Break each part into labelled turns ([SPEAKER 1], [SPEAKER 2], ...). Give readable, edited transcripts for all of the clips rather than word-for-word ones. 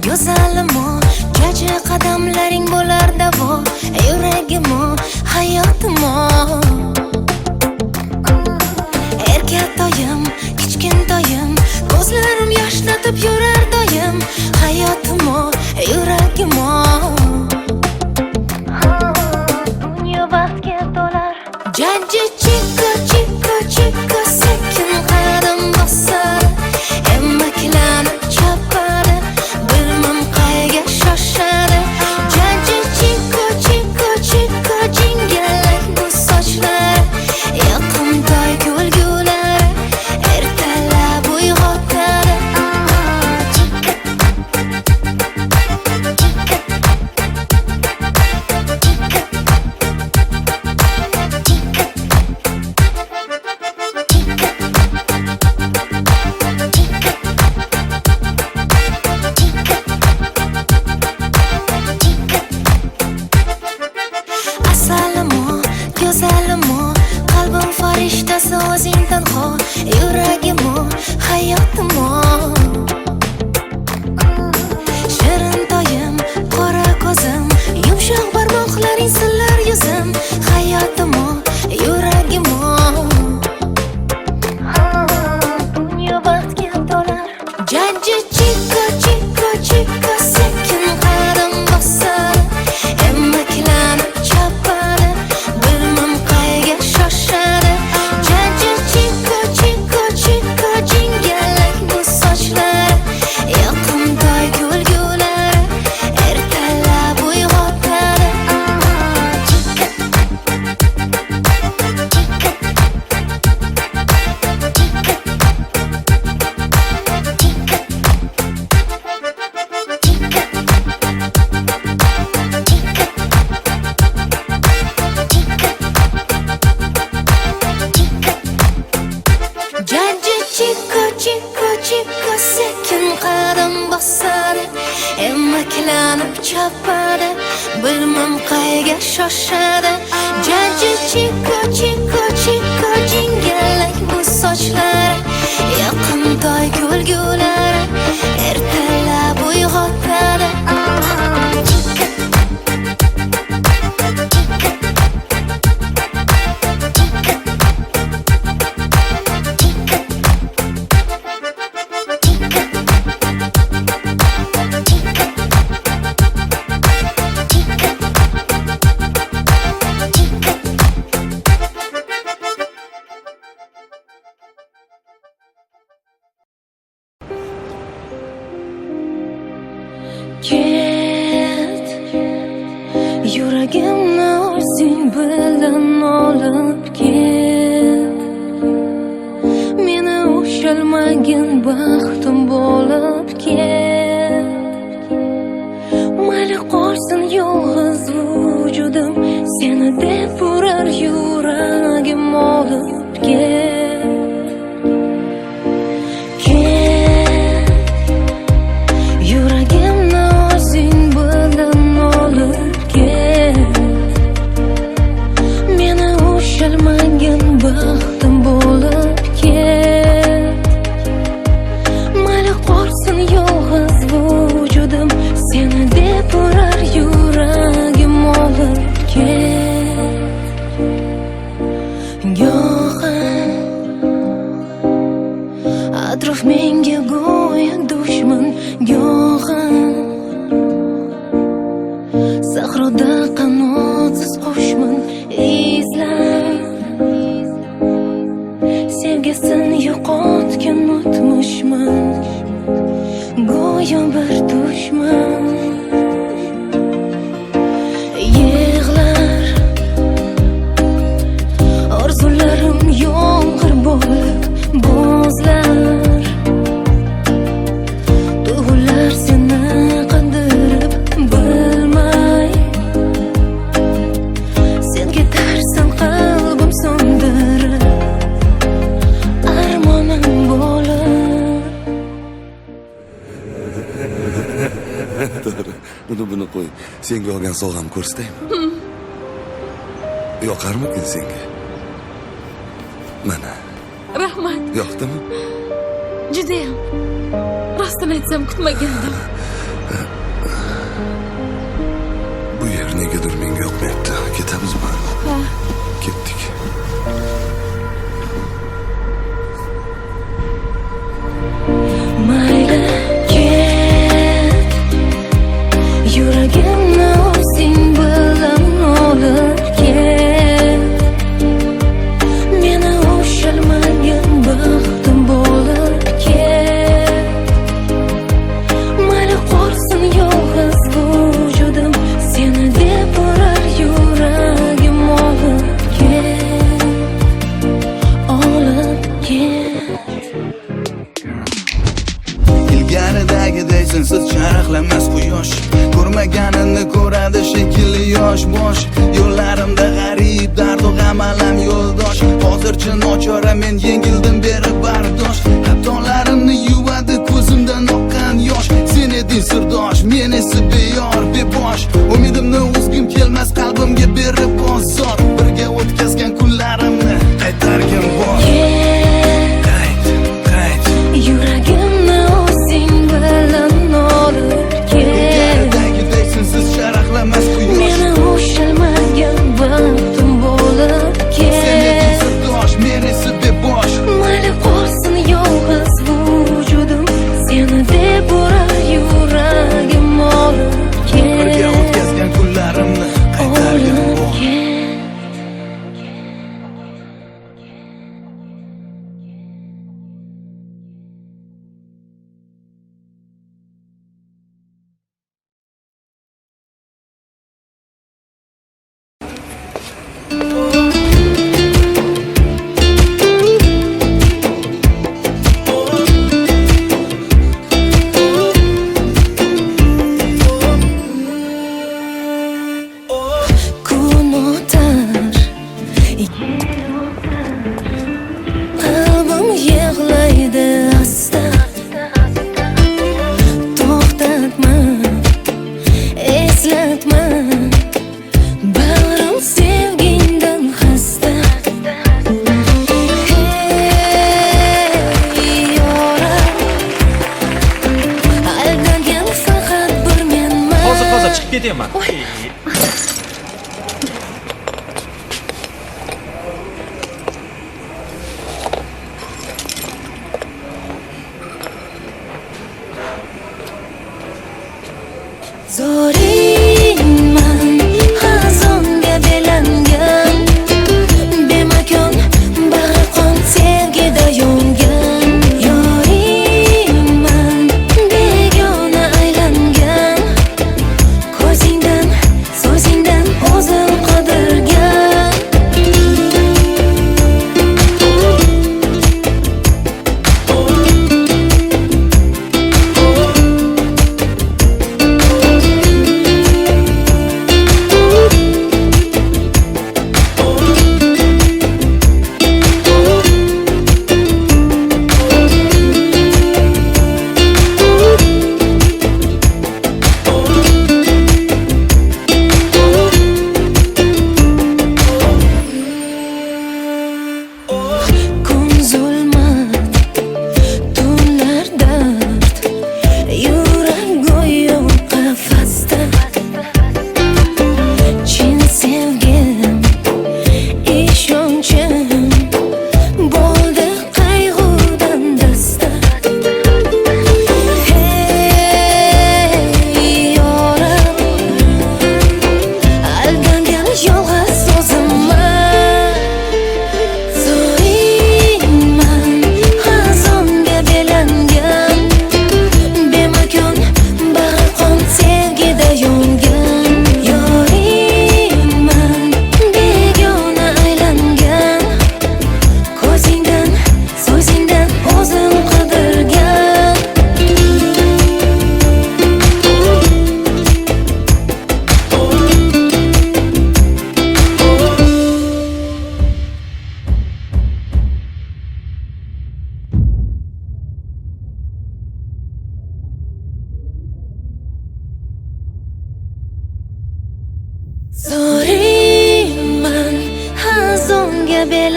[SPEAKER 1] Go'zalimo, kecha qadamlaring bo'lar davo, yuragimo, hayotimo. Erkatoyim, kichkintoyim, ko'zlarim yoshlatib yurar doim, hayotimo, yuragimo. Dunyo baxtga to'lar. Jajji chikka chikka chikka sekin qadam bosar, emmaklanib chopadi. Bilmam qayga shoshadi. Jajji chikka chikka chikka jingalak bu sochlar, yoqimtoy kulgulari ertalab uyg'otadi. Go'zalimo, qalbim farishtasi o'zing tanho, yuragimo, hayotimo. Shirintoyim, qora ko'zim, yumshoq barmoqlaring sillar yuzim, hayotimo, yuragimo. Dunyo baxtga to'lar. Jajji chikka chikka chikka sekin qadam bosar, emmaklanib chopadi. Bilmam qayga shoshadi. Jajji chikka chikka chikka jingalak bu sochlar, yoqimtoy kulgulari ertalab uyg'otadi. Jajji chikka chikka chikka sekin qadam bosadi, emmaklanib chopadi. Bilmam qayga shoshadi. Jajji chikka chikka chikka jingalak bu sochlar, yoqimtoy kulgulari ertalab uyg'otadi. Ket, yuragimni o'zing bilan olib ket. Meni ushalmagin baxtim bo'lib ket. Mayli qolsin yolg'iz vujudim, seni deb urar yuragim olib ket. Baxtim bo'lib ket. Mayli qolsin yolg'iz vujudim, seni deb urar yuragim olib ket.
[SPEAKER 2] Senga olgan sovg'amni ko'rsataymi? Yoqarmikin senga? Mana.
[SPEAKER 3] Rahmat.
[SPEAKER 2] Yoqdimi?
[SPEAKER 3] Judayam. Rostini aytsam kutmagandim.
[SPEAKER 2] Bu yer negadir menga yoqmayapti. Ketamizmi?
[SPEAKER 3] Ha.
[SPEAKER 2] Ketdik.
[SPEAKER 1] Mayli ket, yuragimni o'zing bilan olib ket. Meni ushalmagan baxtim bo'lib ket. Mayli qolsin yolg'iz vujudim, seni deb urar yuragim olib ket, olib ket.
[SPEAKER 4] Ilgaridagiday sensiz charaqlamas quyosh, ko'rmaganini ko'radi shekilli yosh bosh. Yo'llarimda g'arib dardu g'am alam yo'ldosh. Hozircha nochora men yengildim berib bardosh. Xatolarimni yuvadi ko'zimdan oqqan yosh. Sen eding sirdosh, men esa beyor bebosh. Umidimni uzgim kelmas qalbimga berib bozor. Birga o'tkazgan kunlarimni qaytargim bor. Qayt.
[SPEAKER 1] Yuragimni o'zing bilan olib ket.
[SPEAKER 4] Ilgaridagiday sensiz charaqlamas quyosh.
[SPEAKER 1] Meni ushalmagan baxtim bo'lib
[SPEAKER 4] Sen eding
[SPEAKER 1] ket.
[SPEAKER 4] sirdosh, men esa bebosh.
[SPEAKER 1] Mayli qolsin yolg'iz vujudim, seni deb urar yuragim olib
[SPEAKER 4] Birga
[SPEAKER 1] ket,
[SPEAKER 4] o'tkazgan kunlarimni qaytargim
[SPEAKER 1] olib
[SPEAKER 4] bor.
[SPEAKER 1] ket. Kun o'tar, qalbim yig'laydi asta. To'xtatma, eslatma, bag'rim sevgingdan xasta. Hey yoram, aldagan faqat bir menman.
[SPEAKER 5] Hozir chiqib ketaman.
[SPEAKER 1] Zoringman, xazonga belangan, bemakon bag'ri qon sevgida yongan. Yoringman, begona aylangan, ko'zingdan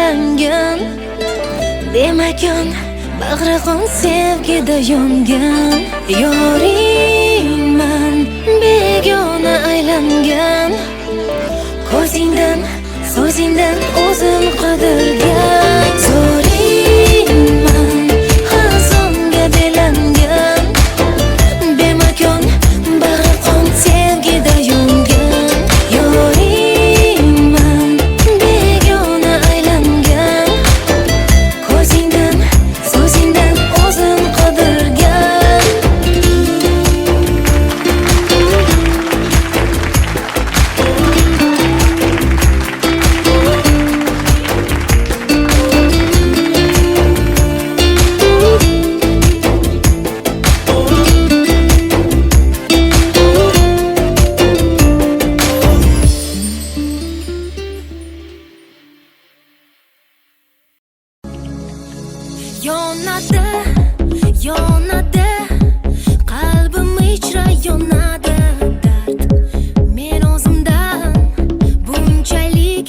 [SPEAKER 1] aylangan Demakon bag'ri qon sevgida yongan Yoringman begona aylangan Ko'zingdan, so'zingdan o'zim qidirgan Zo'ringman xazonga belangan Bemakon bag'ri qon sevgida yongan Yoringman begona aylangan Ko'zingdan, so'zingdan o'zim qidirgan Yonadi qalbim ichra yonadi dard Men o'zimdan bunchalik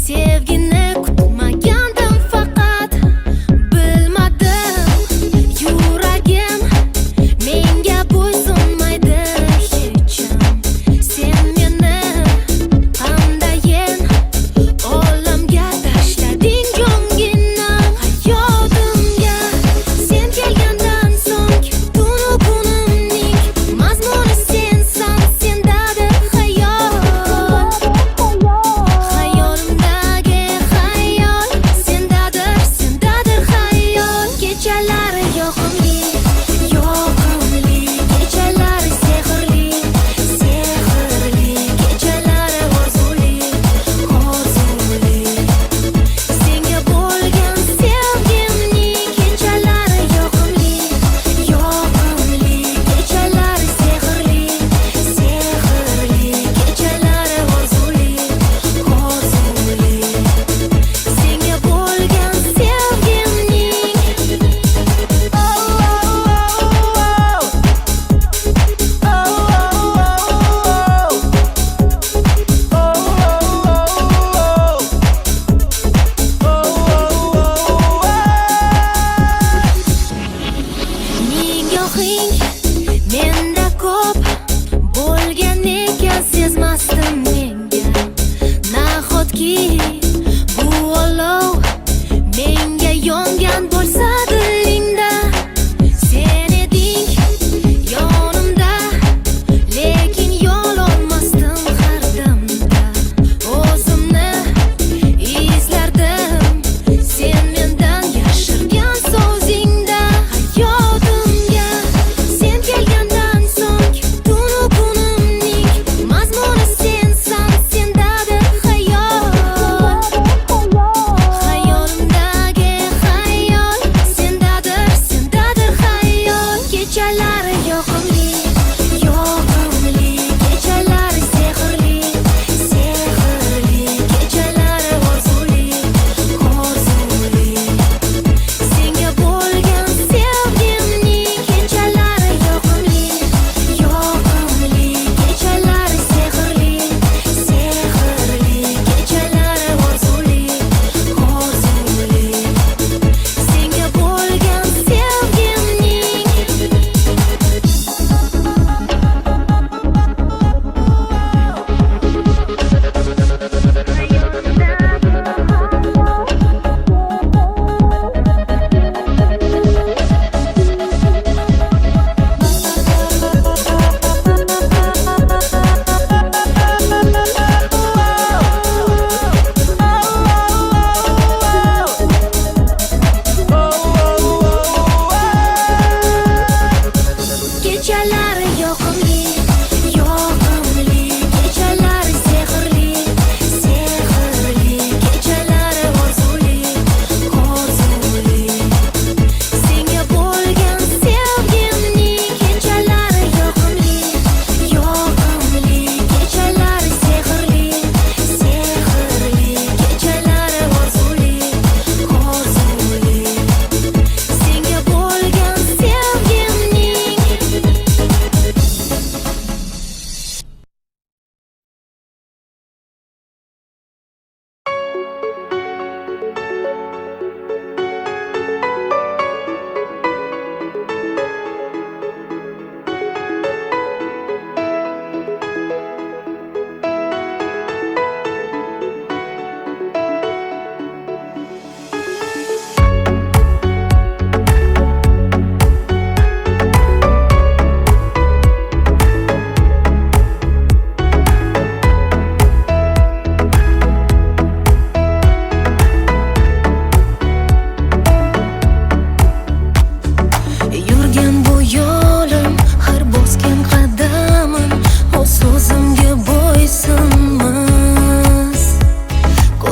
[SPEAKER 1] sevgini kutmagandim faqat bilmadim yuragim menga bo'ysunmaydi hecham Sen meni qandayin olamga tashlading jonginam hayotimga Sen kelgandan so'ng tunu kunimning mazmuni sensan sendadir xayol Xayolimdagi xayol sendadir xayol Kechalari yoqimli Kechalari sehrli Kechalari orzuli Senga bo'lgan sevgimning kechalari yoqimli Kechalari sehrli Kechalari orzuli Senga bo'lgan Nigohing menda ko'p bo'lgan ekan sezmasdim menga Nahotki bu olov menga yongan bo'lsa dilingda Sen eding yonimda lekin yo'l olmasdim har damda O'zimni izlardim sen mendan yashirgan so'zingda Hayotimga sen kelgandan so'ng tunu kunimning mazmuni sensan sendadir xayol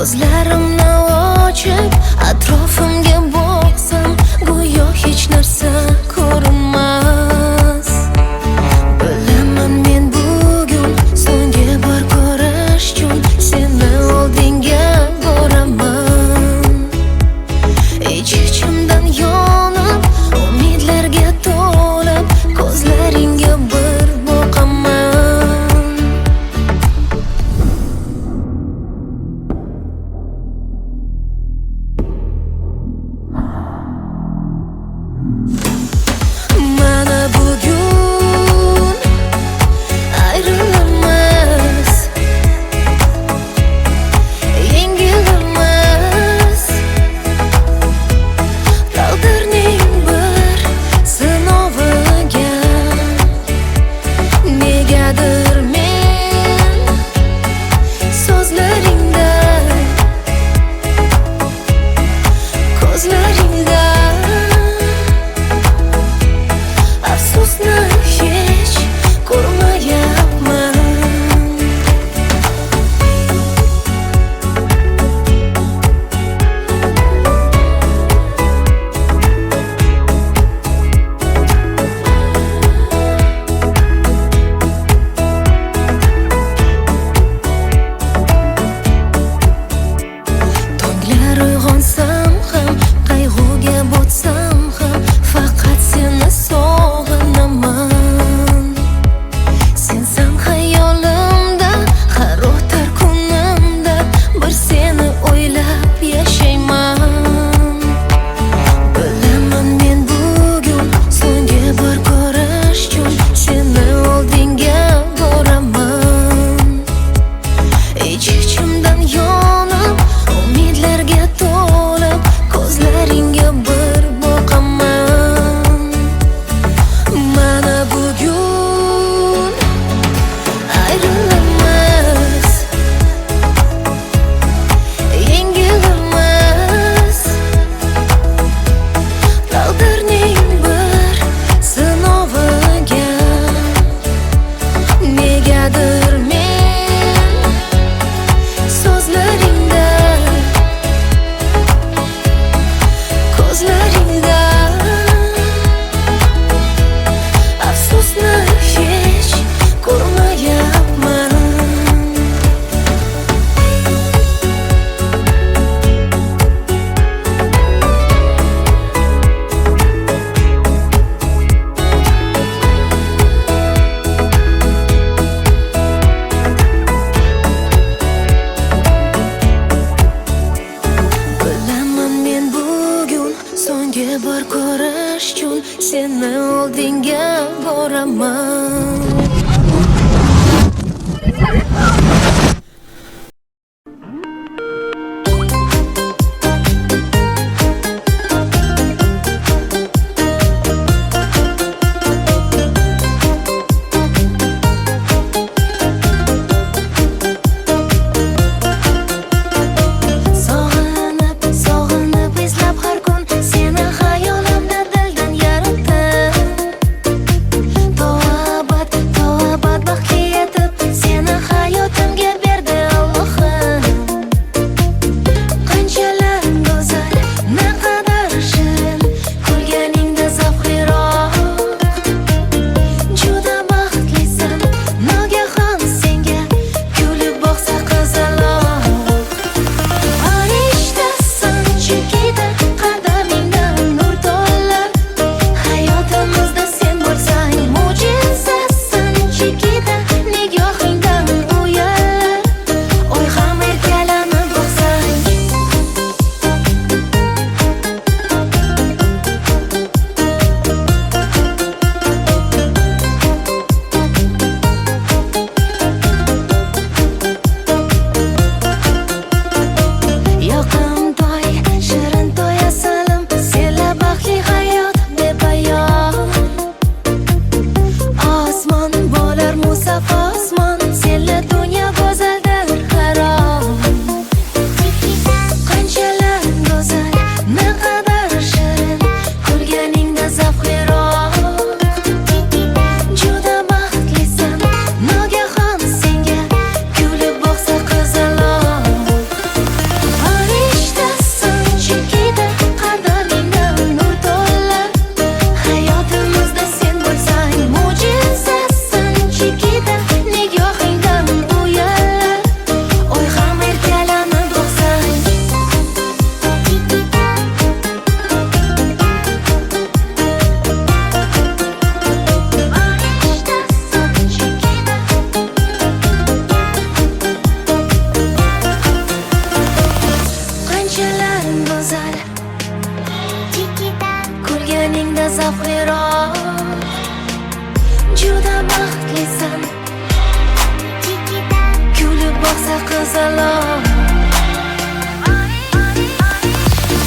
[SPEAKER 1] Ko'zlarimni ochib atrofimga boqsam, go'yo hech narsa ko'rinmas. Bilaman men bugun so'nggi bor ko'rish uchun seni oldinga boraman. Ich-ichimdan yonib, umidlarga to'lib, ko'zlaringga bir boqaman. Mana bugun ayrilamiz, yengilamiz. Taqdirning bir sinoviga negadir men so'zlaringda, ko'zlaringda afsusni hech ko'rmayapman. Tonglar uyg'onsam ham, qayg'uga botsam ham, faqat seni sog'inaman. Sensan xayolimda, har o'tar kunimda bir seni o'ylab yashayman. Bilaman men bugun so'nggi bor ko'rish uchun seni oldinga boraman. Ich-ichimdan yonib, umidlarga to'lib, ko'zlaringga bir boqaman. Mana bugun ayrilamiz, yengilamiz. Taqdirning bir sinoviga negadir men so'zlaringda, ko'zlaringda afsusni hech ko'rmayapman. Bilaman men bugun so'nggi bor ko'rish uchun seni oldinga boraman. Sog'inib, sog'inib izlab har kun seni xayolimda dildan yaratdim. To'g'ri zavqliroq. Juda baxtlisan, kulib boqsa qizaloq.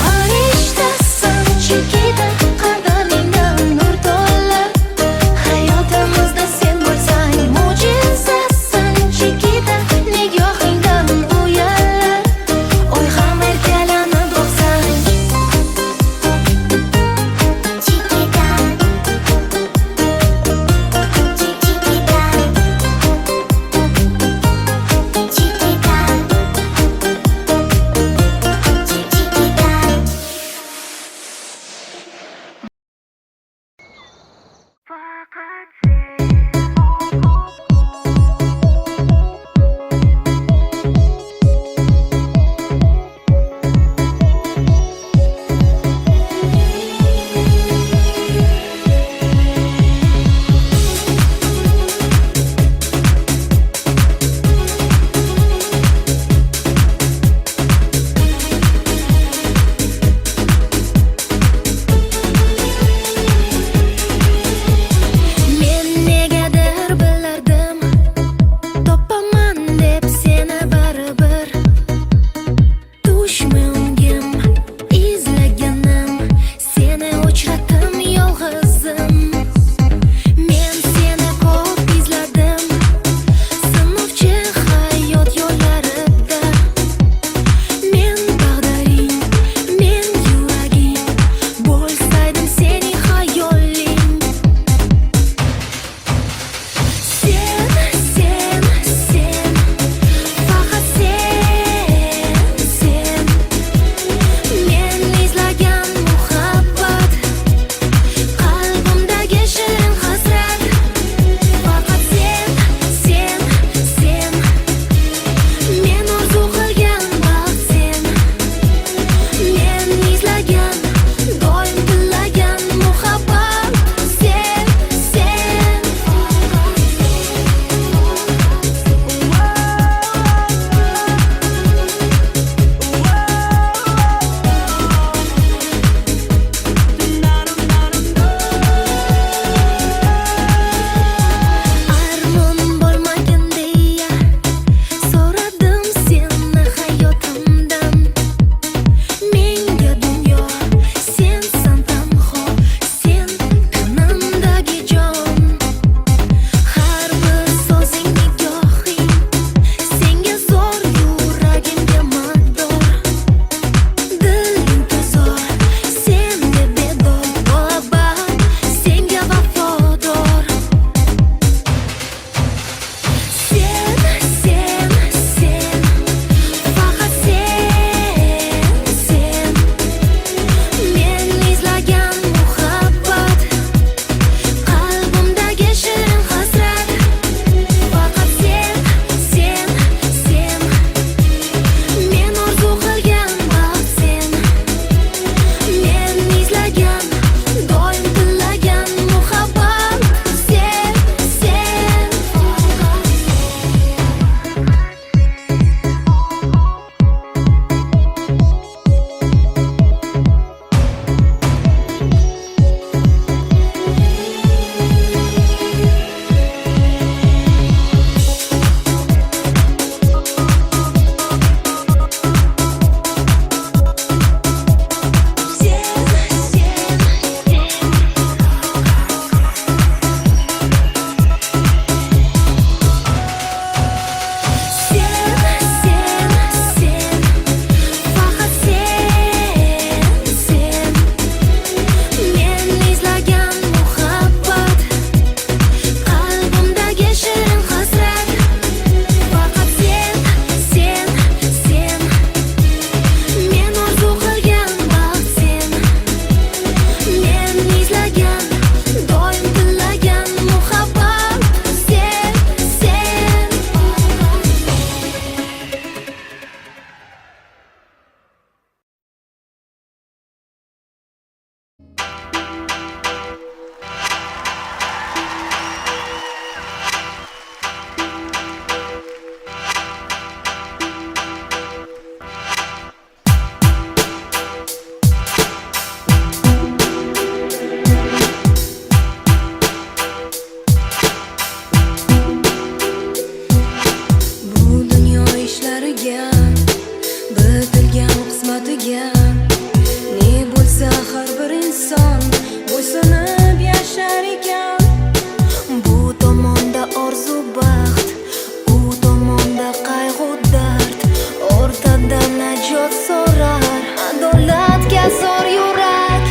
[SPEAKER 1] Farishtasan Chikita, qadamingdan nur to'lar. Hayotimizda sen bo'lsang mo'jizasan Chikita, nigohingdan uyallar. Oy ham erkalanib boqsang Chikita, Chikita, Chikita.
[SPEAKER 5] bilmagan ne bo'lsa har bir inson bo'ysunib yashar ekan. Bu tomonda orzu baxt, u tomonda qayg'u dard, o'rtada najot so'rar adolatga zor yurak.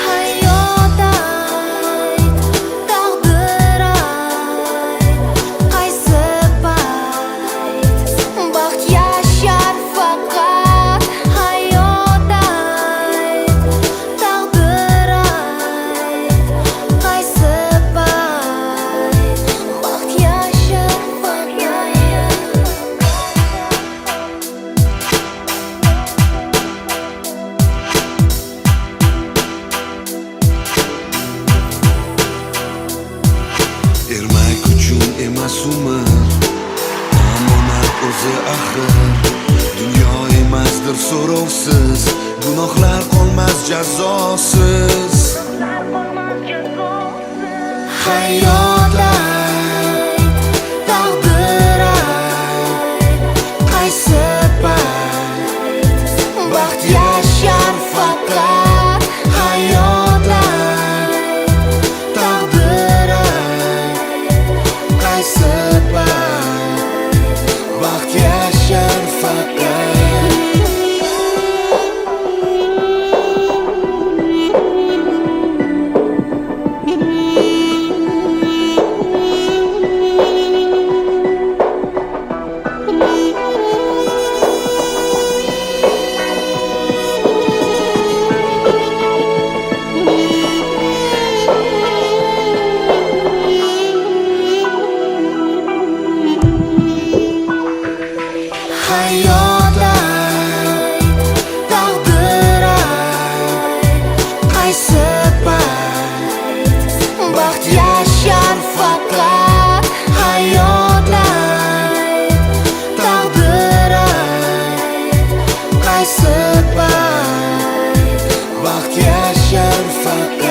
[SPEAKER 5] Hayot ayt, taqdir ayt, qaysi payt baxt yashar faqat. Hayot ayt, taqdir ayt, qaysi payt baxt yashar faqat.
[SPEAKER 2] Ermak uchun emas umr, omonat o'zi axir. Dunyo emasdir so'rovsiz, gunohlar qolmas jazosiz.
[SPEAKER 1] Hayot ayt, taqdir ayt, qaysi payt baxt yashar faqat. Hayot ayt, taqdir ayt, qaysi payt baxt yashar faqat. Hayot ayt, taqdir ayt, qaysi payt baxt yashar faqat. Hayot ayt, taqdir ayt, qaysi payt baxt yashar faqat.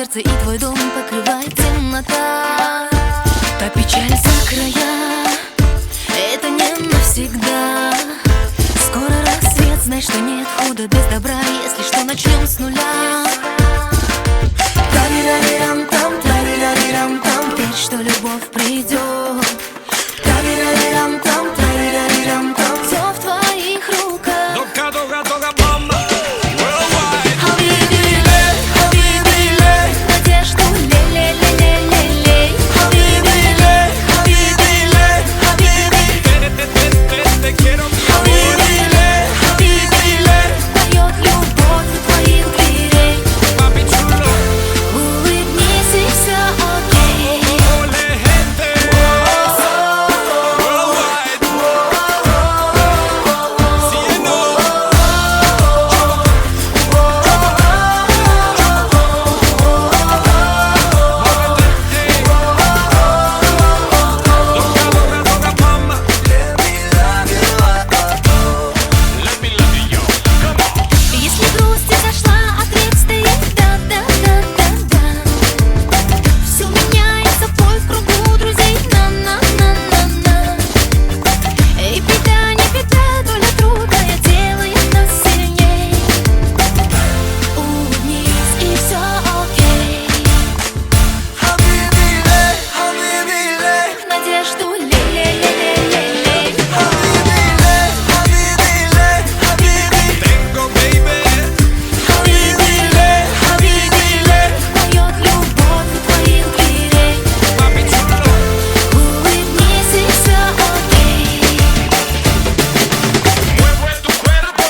[SPEAKER 5] сердце, и твой дом покрывает темнота. Та печаль за края, это не навсегда. Скоро рассвет, знай, что нет худа без добра. Если что, начнем с нуля. Тарирарирам-там, тарирарирам-там, верь, что любовь придет. Тарирарирам-там, тарирарирам-там, все в твоих руках. Хабиби-лей, хабиби-лей, надежду лей-лей-лей-лей-лей. Хабиби-лей, хабиби-лей, хабиби. Хабиби-лей, хабиби-лей, поет любовь у твоих дверей. Улыбнись, и все окей. Если грусть изошла, ответ стоит да-да-да-да-да. Все меняется, бой в кругу друзей, на-на-на-на-на. И беда, не беда, доля трудная делает нас сильней. Улыбнись, и все окей.
[SPEAKER 4] Хабиби-лей, хабиби-лей,
[SPEAKER 5] Надежду лей-лей-лей-лей-лей.
[SPEAKER 4] хабиби-лей, хабиби-лей, хабиби.
[SPEAKER 5] Хабиби-лей, хабиби-лей, поет любовь у твоих дверей. Улыбнись, и все окей.
[SPEAKER 6] Mueve tu cuerpo,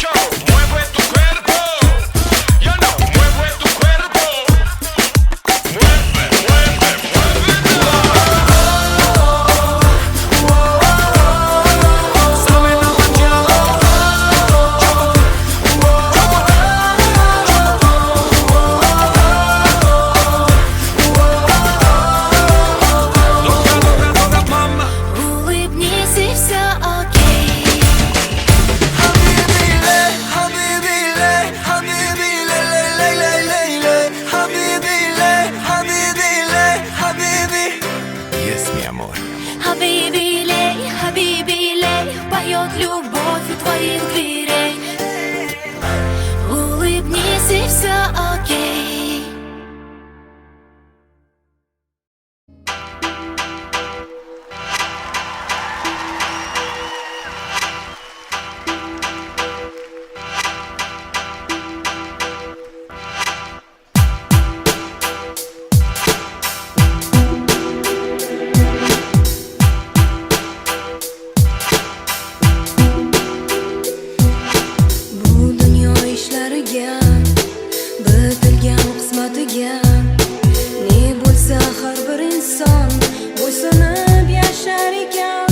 [SPEAKER 6] yo, mueve tu cuerpo, yo no, mueve tu cuerpo, mueve, mueve, sabe la mañana, toca, mama.
[SPEAKER 5] Улыбнись, и все окей.
[SPEAKER 4] Хабиби-лей, хабиби-лей, хабиби-лей-лей-лей-лей-лей. Хабиби-лей, хабиби-лей, хабиби.
[SPEAKER 2] Yes, mi amor.
[SPEAKER 5] Хабиби-лей, хабиби-лей, поет любовь у твоих дверей. Улыбнись, и все окей. Bu dunyo ishlariga, bitilgan qismatiga ne bo'lsa har bir inson bo'ysunib yashar ekan.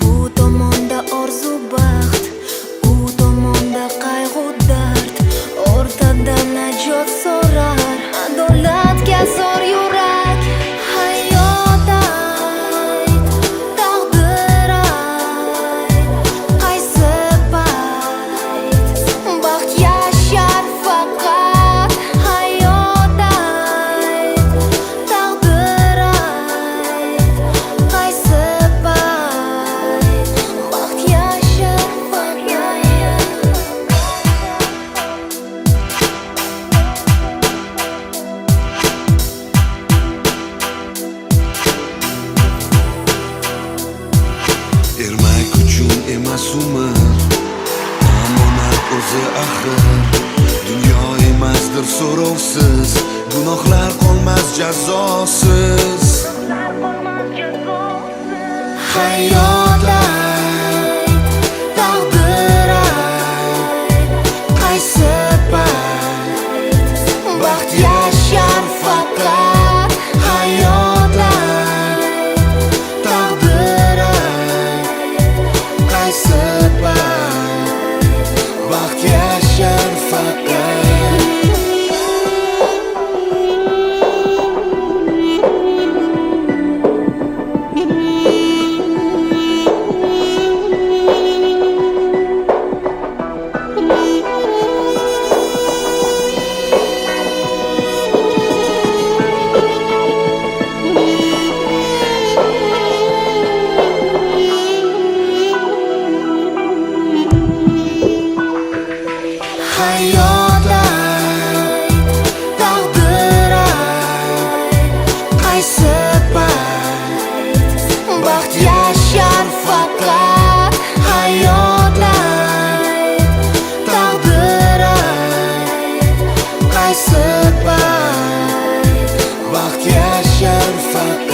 [SPEAKER 5] Bu tomonda orzu baxt, u tomonda qayg'u dard. O'rtada najot so'rar, adolatga zor yurak. Hayot ayt, taqdir ayt, qaysi payt baxt yashar faqat. Hayot ayt, taqdir ayt, qaysi payt baxt yashar faqat.
[SPEAKER 2] Ermak uchun emas umr, omonat o'zi axir. Dunyo emasdir so'rovsiz, gunohlar qolmas jazosiz.
[SPEAKER 1] Hayot ayt, taqdir ayt, qaysi payt baxt yashar faqat. Hayot ayt, taqdir ayt, qaysi payt baxt yashar faqat. hayot ayt, taqdir ayt, qaysi payt baxt yashar faqat. Hayot ayt, taqdir ayt, qaysi payt baxt yashar faqat.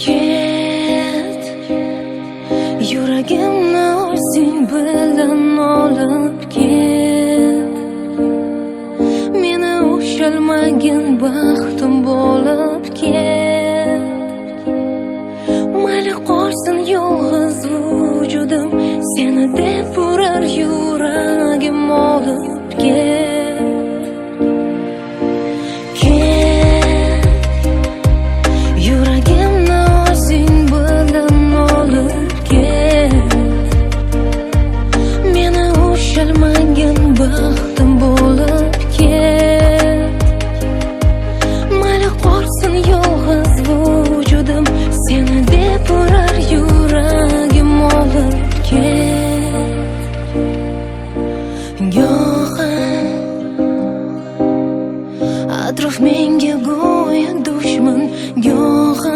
[SPEAKER 5] Ket, yuragimni o'zing bilan olib ket. Meni o'sha ushalmagin baxtim bo'lib ket. Mayli qolsin yolg'iz vujudim, seni deb urar yuragim olib ket. Yuragimni o'zing bilan olib ket. Meni ushalmagin baxtim bo'lib ket. Mayli qolsin yolg'iz vujudim, seni deb urar yuragim olib ket. Go'yo atrof menga go'yo dushman, go'yo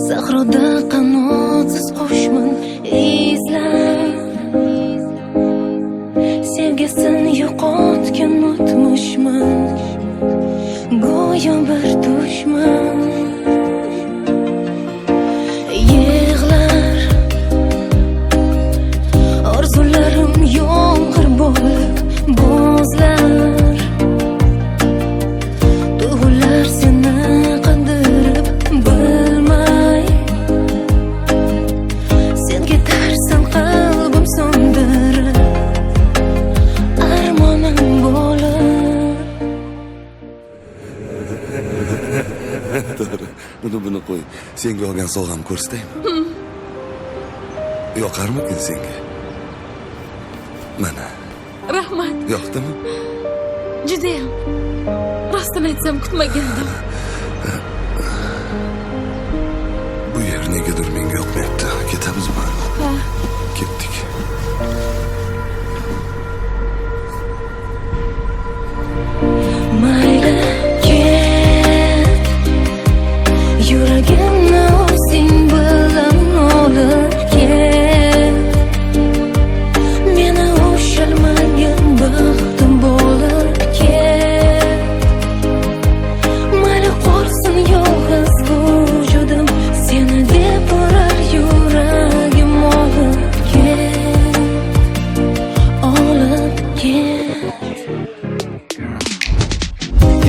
[SPEAKER 5] sahroda qanotsiz qushman, izlab sevgisini yo'qotgan o'tmishman, go'yo bir dushman. Yig'lar orzularim yomg'ir bo'lib bo'zlar, tuyg'ular seni qandirib bilmay, sen ketarsan qalbim so'ndirib, armonim bo'lib.
[SPEAKER 2] To'g'ri, buni qo'y. Senga olgan sovg'am ko'rsataymi? Yoqarmikin senga? Mana,
[SPEAKER 3] Rahmat.
[SPEAKER 2] yoqdimi?
[SPEAKER 3] Judayam. Rostini aytsam kutmagandim.
[SPEAKER 2] Bu yer negadir menga yoqmayapti. Ketamizmi?
[SPEAKER 3] Ha,
[SPEAKER 2] Ketdik.
[SPEAKER 5] Mayli ket, yuragimni o'zing bilan olib ket. Meni ushalmagin baxtim bo'lib ket. Mayli qolsin yolg'iz vujudim, seni deb urar yuragim olib ket. Olib ket.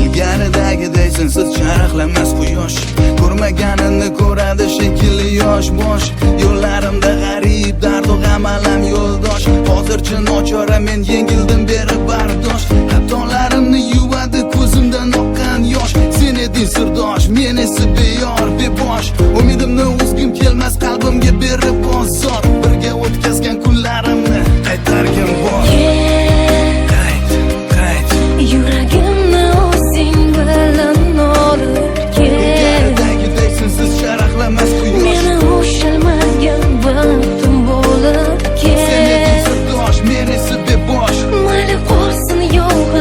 [SPEAKER 4] Ilgaridagiday sensiz charaqlamas quyosh, ko'rmaganini ko'radi shekilli yosh bosh. Yo'llarimda g'arib dardu g'am alam yo'ldosh. Hozircha nochora men yengildim berib bardosh. Xatolarimni yuvadi ko'zimdan oqqan yosh. Sen eding sirdosh, men esa beyor bebosh. Umidimni uzgim kelmas qalbimga berib bozor. Birga o'tkazgan kunlarimni qaytargin bor. Qayt.
[SPEAKER 5] Yuragimni o'zing bilan olib ket.
[SPEAKER 4] Ilgaridagiday sensiz charaqlamas quyosh.
[SPEAKER 5] Meni ushalmagan baxtim bo'lib
[SPEAKER 4] Sen eding
[SPEAKER 5] ket.
[SPEAKER 4] sirdosh, men esa bebosh.
[SPEAKER 5] Mayli qolsin yolg'iz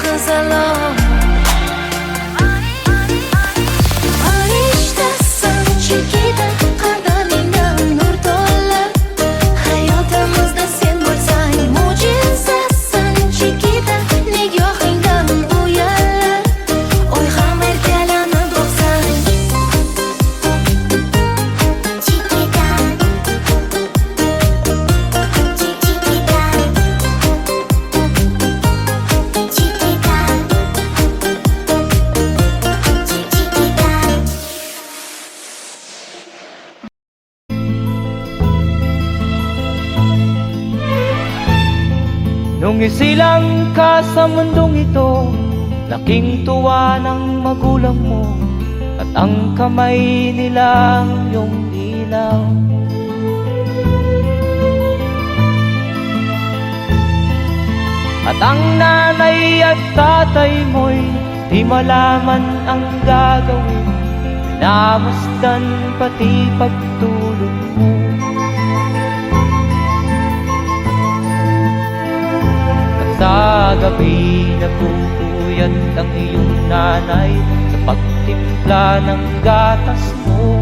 [SPEAKER 5] qizaloq Farishtasan chekida qadamingdan nur to'lib Hayotimizda sen bo'lsang mo'jizasan chekida nigohingdan uyalib Oy ham erkalanib boqsang
[SPEAKER 7] Nung isilang ka sa mundong ito, laking tuwa ng magulang mo, at ang kamay nilang iyong ilaw. At ang nanay at tatay mo'y di malaman ang gagawin, namasdan pati pagtulog mo. Sa gabi napupuyat ang iyong nanay sa pagtimpla ng gatas mo.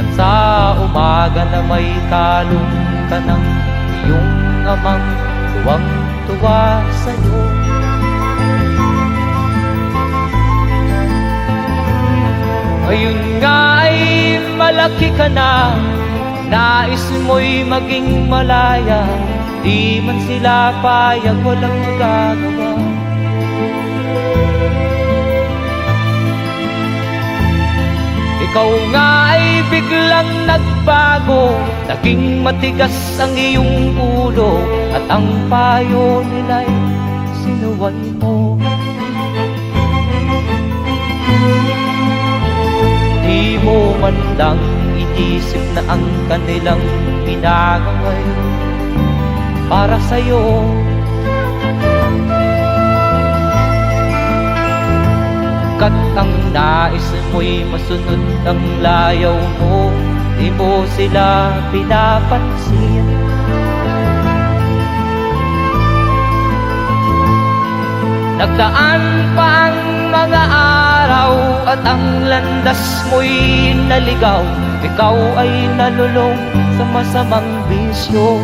[SPEAKER 7] At sa umaga na may kalong ka ng iyong amang tuwang-tuwa sa'yo. Ngayon nga ay malaki ka na, nais mo'y maging malaya, di man sila payag, walang magagawa. Ikaw nga ay biglang nagbago, naging matigas ang iyong ulo, at ang payo nila'y sinuway mo. Di mo man lang inisip na ang kanilang pinagangay para sa'yo. Kat ang nais mo'y masunod ang layaw mo, di mo sila pinapansin. Nagdaan pa ang mga araw at ang landas mo'y naligaw, ikaw ay nalulong sa masamang bisyo.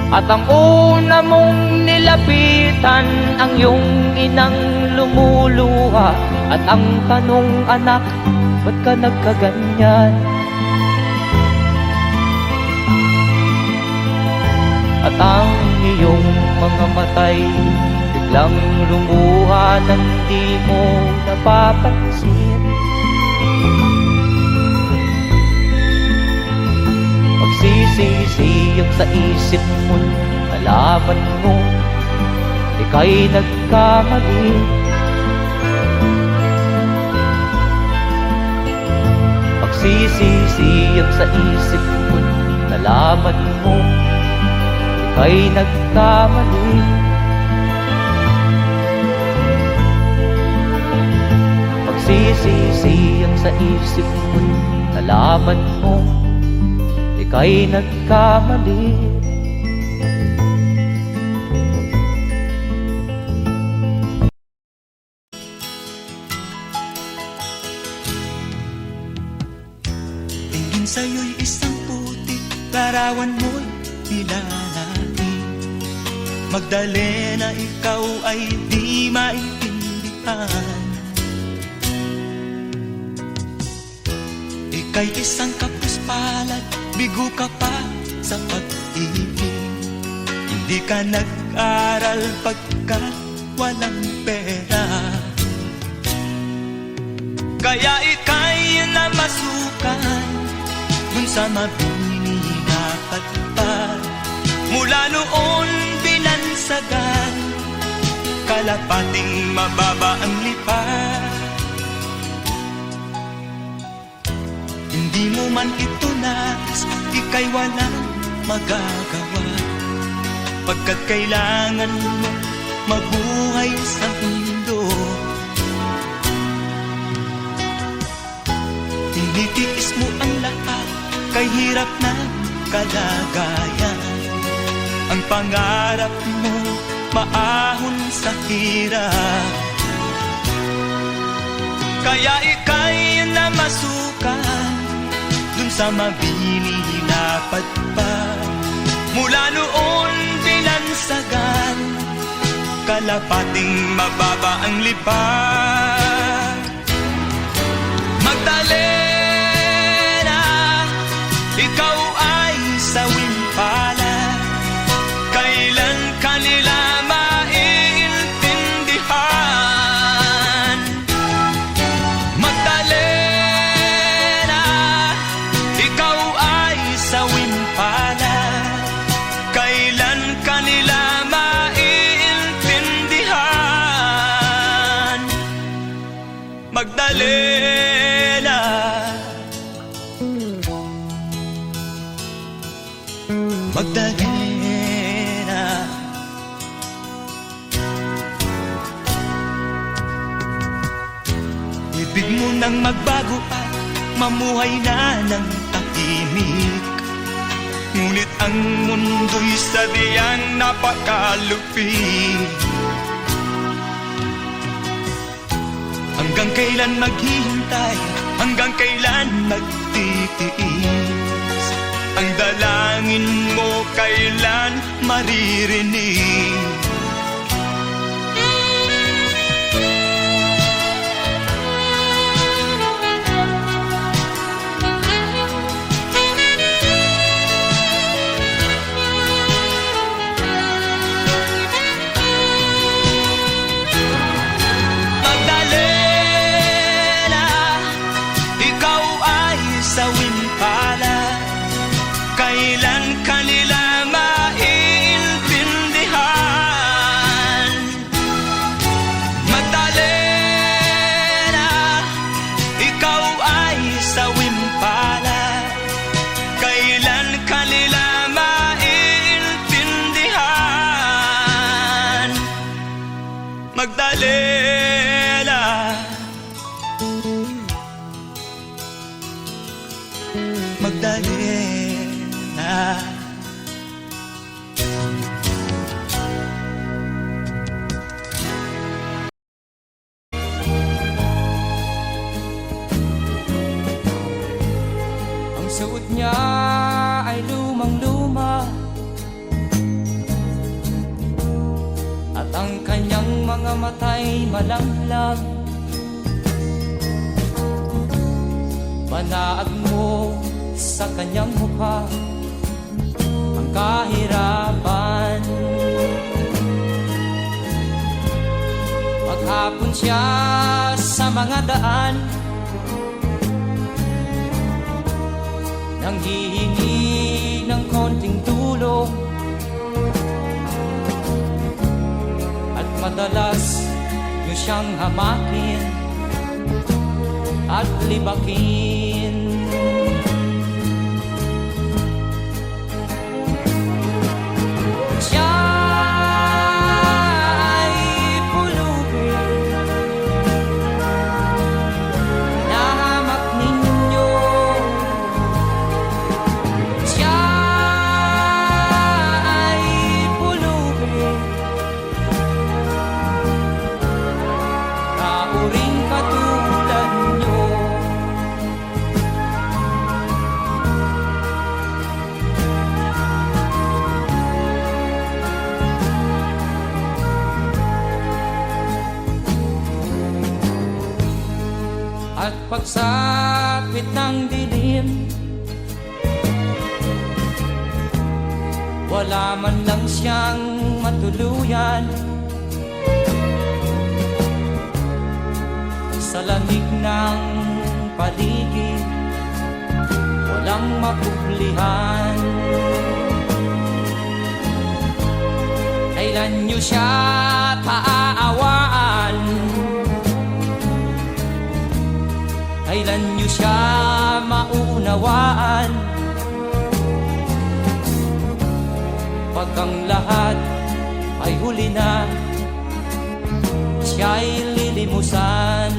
[SPEAKER 7] At ang una mong nilapitan ang iyong inang lumuluha, at ang tanong, anak, ba't ka nagkaganyan? At ang iyong mga matay biglang lumuha nang di mo napapansin. Magsisisiyag sa isip mo, nalaman mo ika'y nagkamali. Magsisisiyag sa isip mo, nalaman mo ika'y nagkamali. Magsisisiyag sa isip mo, nalaman mo ika'y nagkamali.
[SPEAKER 8] Tingin sa'yo'y isang putik, larawan mo'y nilalaki. Magdalena, ikaw ay di maintindihan. Ika'y isang kapuspalad, bigo ka pa sa pag-ibig. Hindi ka nag-aral pagkat walang pera, kaya ika'y namasukan dun sa mabinidapat pa. Mula noon binansagan, kalapating mababa ang lipat. Hindi mo man ito nais, ika'y walang magagawa, pagkat kailangan mo mabuhay sa mundo. Tinitiis mo ang lahat hirap ng kalagayan. Ang pangarap mo maahon sa hirap, kaya ika'y namasukan dun sa mabini na padpad. Mula noon binansagan, kalapating mababa ang lipad. Magdalena, ikaw ay sawing palad, kailan kanila maiintindihan? Magdalena, ikaw ay sawing palad, kailan kanila maiintindihan? Magdalena, Magdalena. Ibig mo nang magbago at mamuhay na ng tahimik, ngunit ang mundo'y sadyang napakalupit. Hanggang kailan maghihintay, hanggang kailan magtitiis, ang dalangin mo kailan maririnig? Magdalena, ikaw ay sawing palad, kailan kanila maiintindihan? Magdalena, ikaw ay sawing palad, kailan kanila maiintindihan? Magdalena, Magdalena.
[SPEAKER 7] Ang suot niya ay lumang-luma, at ang kanyang mga mata'y malamlam. Manaag mo sa kanyang mukha ang kahirapan. Maghapon siya sa mga daan, nanghihingi ng konting tulong, at madalas niyo siyang hamakin at libakin. Siya ay pulubin, nahamak ninyo. Siya ay pulubin, kauring katulad nyo. At pagsapit ng dilim, wala man lang siyang matuluyan. Sa lamig ng paligid, walang mapublihan. Kailan niyo siya paaawaan? Kailan niyo siya maunawaan? Pag ang lahat ay huli na, siya'y lilimusan.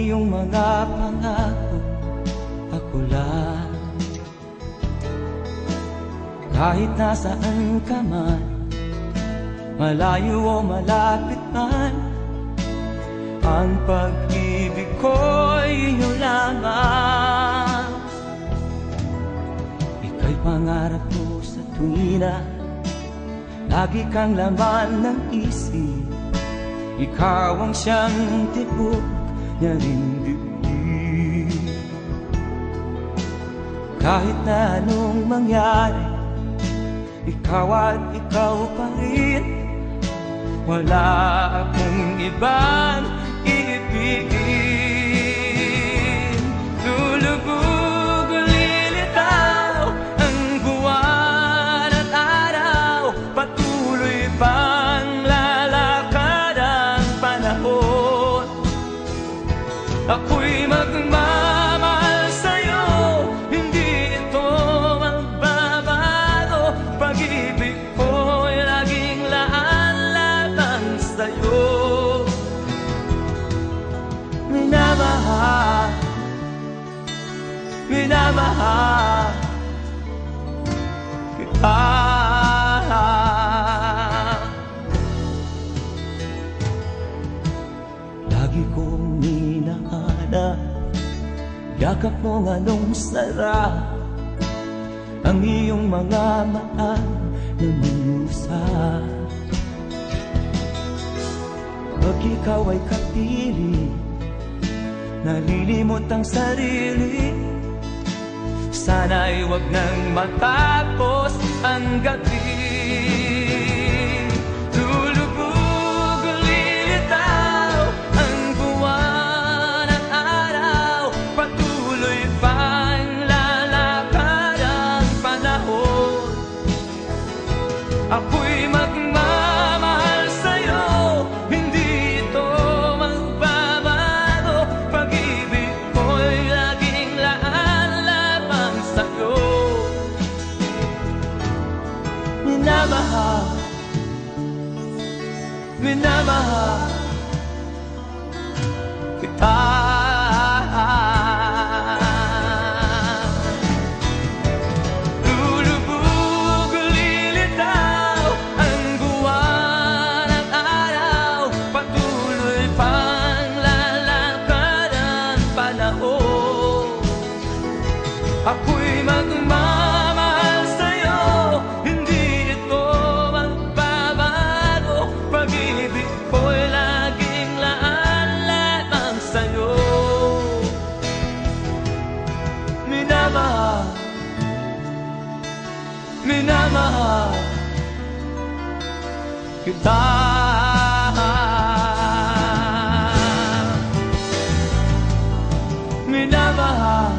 [SPEAKER 7] iyong mga pangako, ako lang. Kahit nasaan ka man, malayo o malapit man, ang pag-ibig ko'y iyo lamang. Ika'y pangarap ko sa tuwina, lagi kang laman ng isip. Ikaw ang siyang tibok niya ring dibdib. Kahit na anong mangyari, ikaw at ikaw pa rin. Wala akong ibang iibigin. Lulubog o lilitaw ang buwan at araw, patuloy pang lalakad ang panahon. Ako'y magmamahal sa'yo, hindi ito magbabago. Pag-ibig ko'y laging laan lamang sa'yo. Minamahal, minamahal kita. Lagi kong minahana, yakap mong anong sarap, ang iyong mga mata na musa. Pag ikaw ay kapili, nalilimot ang sarili. Sana'y wag nang matapos ang gabi. Lulubog o lilitaw ang buwan at araw, patuloy pang lalakad ang panahon. Ako'y magmamahal sa'yo, hindi ito magbabago. Pag-ibig ko'y laging laan lamang sa'yo. Minamahal, minamahal kita. Lulubog o lilitaw ang buwan at araw, patuloy pang lalakad ang panahon. Ako'y magmamahal sa'yo, hindi ito magbabago. Pag-ibig ko'y laging laan lamang sa'yo. Minamahal, minamahal kita. Minamahal,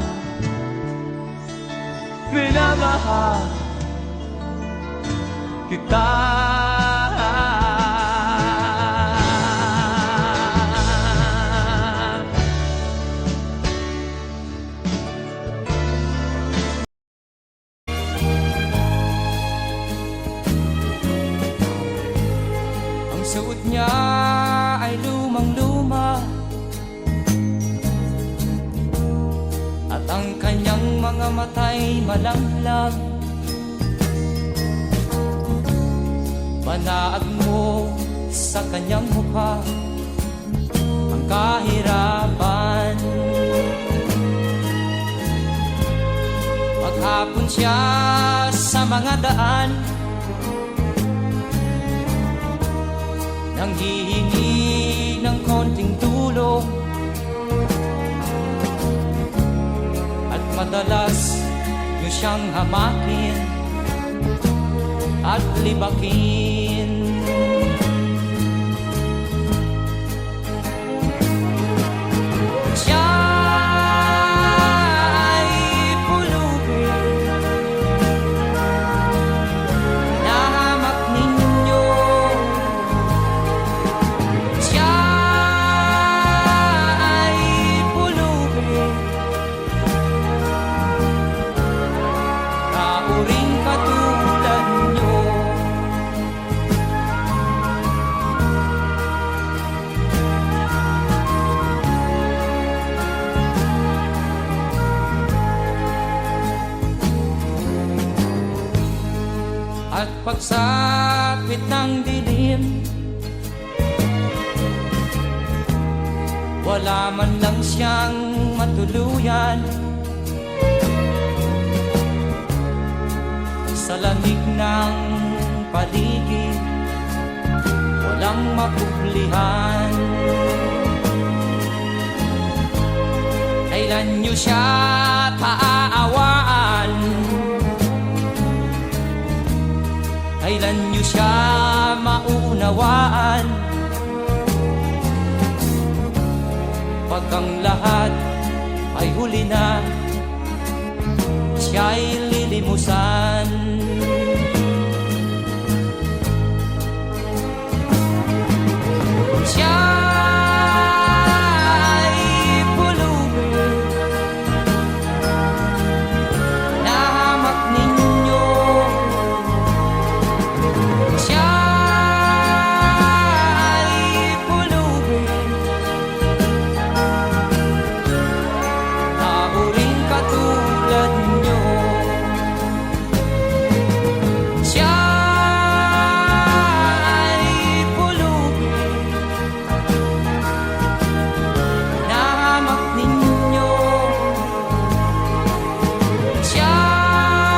[SPEAKER 7] minamahal kita. Ang suot niya ay lumang-luma, at ang kanyang mga mata'y malamlam. Manaag mo sa kanyang mukha ang kahirapan. Maghapon siya sa mga daan, nanghihingi ng konting tulong, at madalas niyo siyang hamakin at libakin. Siya ay pulubin, nahamak ninyo. Siya ay pulubin, kauring katulad nyo. pagsapit ng dilim, wala man lang siyang matuluyan. Sa lamig ng paligid, walang makublihan. Kailan niyo siya paaawaan? Kailan niyo siya maunawaan? Pag ang lahat ay huli na, siya'y lilimusan. Siya'y pulubin na hamak ninyo. Siya'y pulubin na uring katulad nyo. Siya'y pulubin na hamak ninyo. Siya'y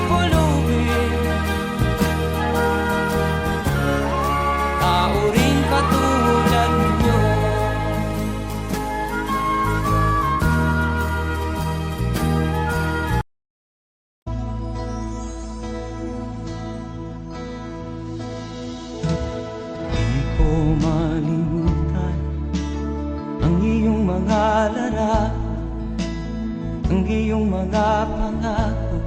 [SPEAKER 7] pulubin na uring katulad nyo. Di ko malimutan ang iyong mga larawan, ang iyong mga pangako,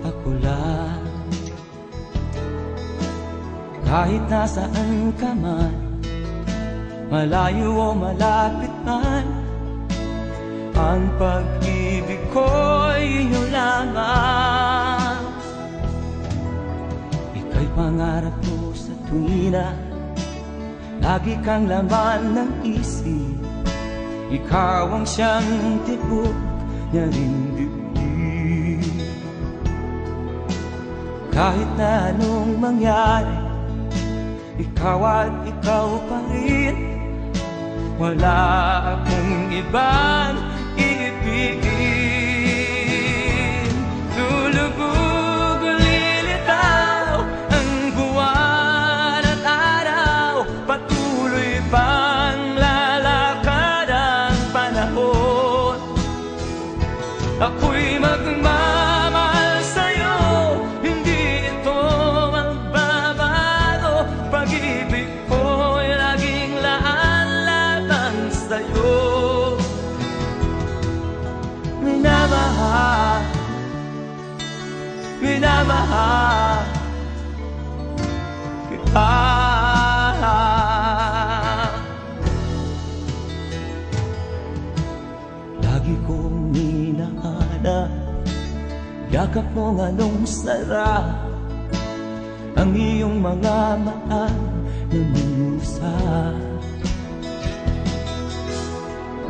[SPEAKER 7] ako lang. Kahit nasaan ka man, malayo o malapit man, ang pag-ibig ko'y iyo lamang. Ika'y pangarap ko sa tuwina, lagi kang laman ng isip. Ikaw ang siyang tibok niya ring dibdib. Kahit na anong mangyari, ikaw at ikaw pa rin. Wala akong ibang iibigin. Lulubog o lilitaw ang buwan at araw, patuloy pang lalakad ang panahon. Ako'y magmamahal sa'yo, hindi ito magbabago. Pag-ibig ko'y laging laan lamang sa'yo. Minamahal, minamahal kita. Lagi kong minahana, yakap mong anong sarap, ang iyong mga mata na minusa.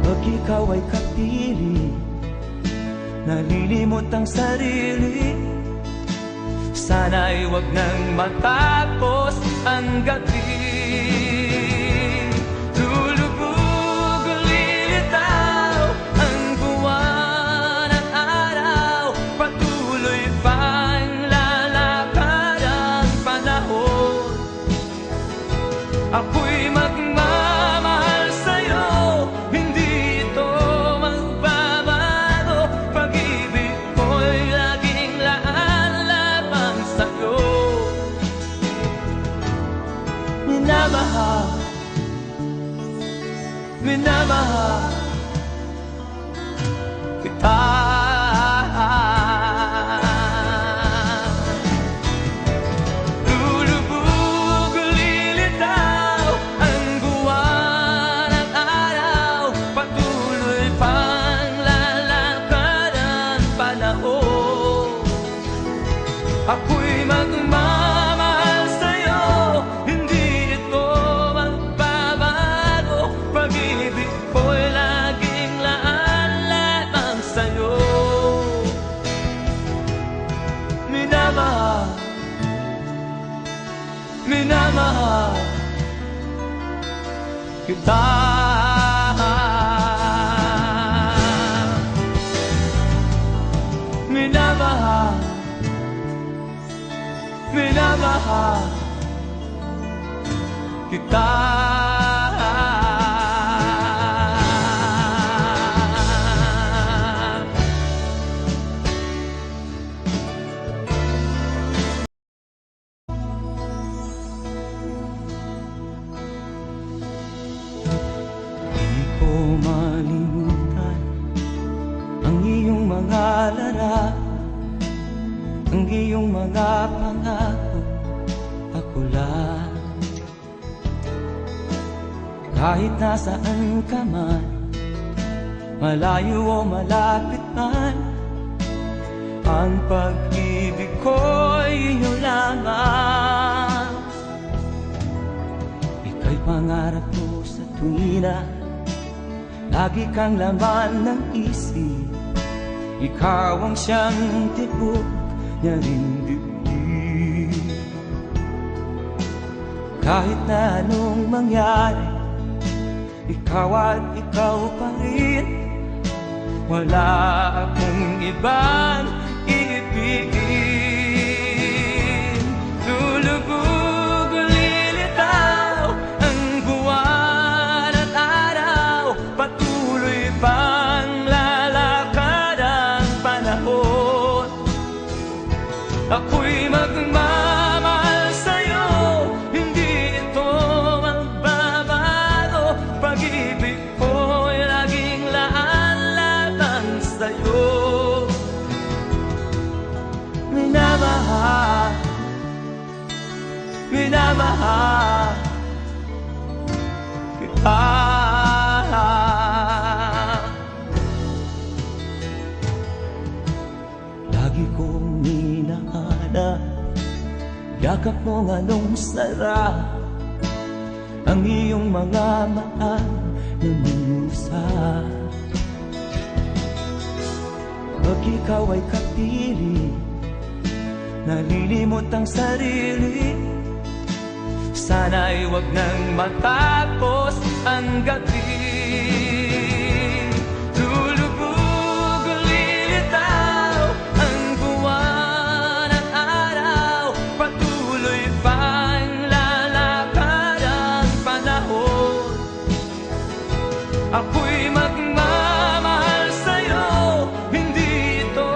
[SPEAKER 7] Pag ikaw ay kapili, nalilimot ang sarili. Sana'y wag nang matapos ang gabi. Lulubog o lilitaw ang buwan at araw, patuloy pang lalakad ang panahon. Ako'y magmamahal sa'yo, hindi ito magbabago. Pag-ibig ko'y laging laan lamang sa'yo. Minamahal, minamahal kita. Lulubog o lilitaw ang buwan at araw, patuloy pang lalakad ang panahon. Ako'y magmamahal sa'yo, hindi ito magbabago. Pag-ibig ko'y laging laan lamang sa'yo. Minamahal, minamahal kita. Minamahal, minamahal kita. Di ko malimutan ang iyong mga larawan, ang iyong mga pangako, ako lang. Kahit nasaan ka man, malayo o malapit man, ang pag-ibig ko'y iyong lamang. Ika'y pangarap ko sa tuwina, lagi kang laman ng isip. Ikaw ang siyang tibok niya rin dibdib. Kahit na anong mangyari, ikaw at ikaw pa rin. Wala akong ibang iibigin. Lulubog o lilitaw ang buwan at araw, patuloy pang lalakad ang panahon. Ako'y magmamahal sa'yo, hindi ito magbabago. Pag-ibig ko'y laging laan lamang sa'yo. Minamahal, minamahal kita. Lagi kong minahal, yakap mo nga nung sarap, ang iyong mga maan na musa. Pag ikaw ay kapili, nalilimot ang sarili. Sana'y wag nang matapos ang gabi. Lulubog o lilitaw ang buwan at araw, patuloy pang lalakad ang panahon. Ako'y magmamahal sa'yo, hindi ito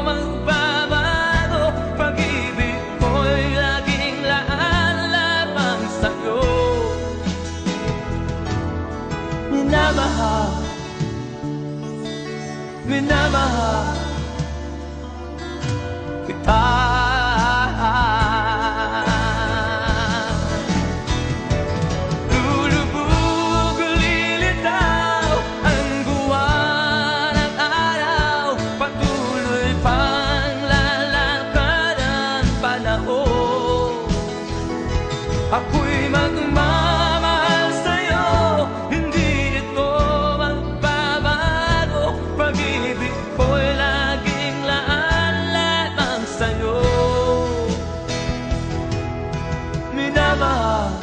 [SPEAKER 7] magbabago. Pag-ibig ko'y laging laan lamang sa'yo. Minamahal, minamahal kita. Lulubog o lilitaw ang buwan at araw, patuloy pang lalakad ang panahon. Ako'y magmamahal sa'yo, hindi ito magbabago. Pag-ibig ko'y laging laan lamang sa'yo. Minamahal,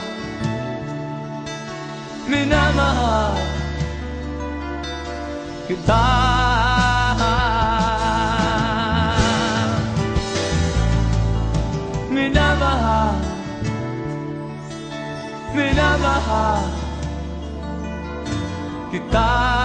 [SPEAKER 7] minamahal kita. Minamahal, minamahal kita.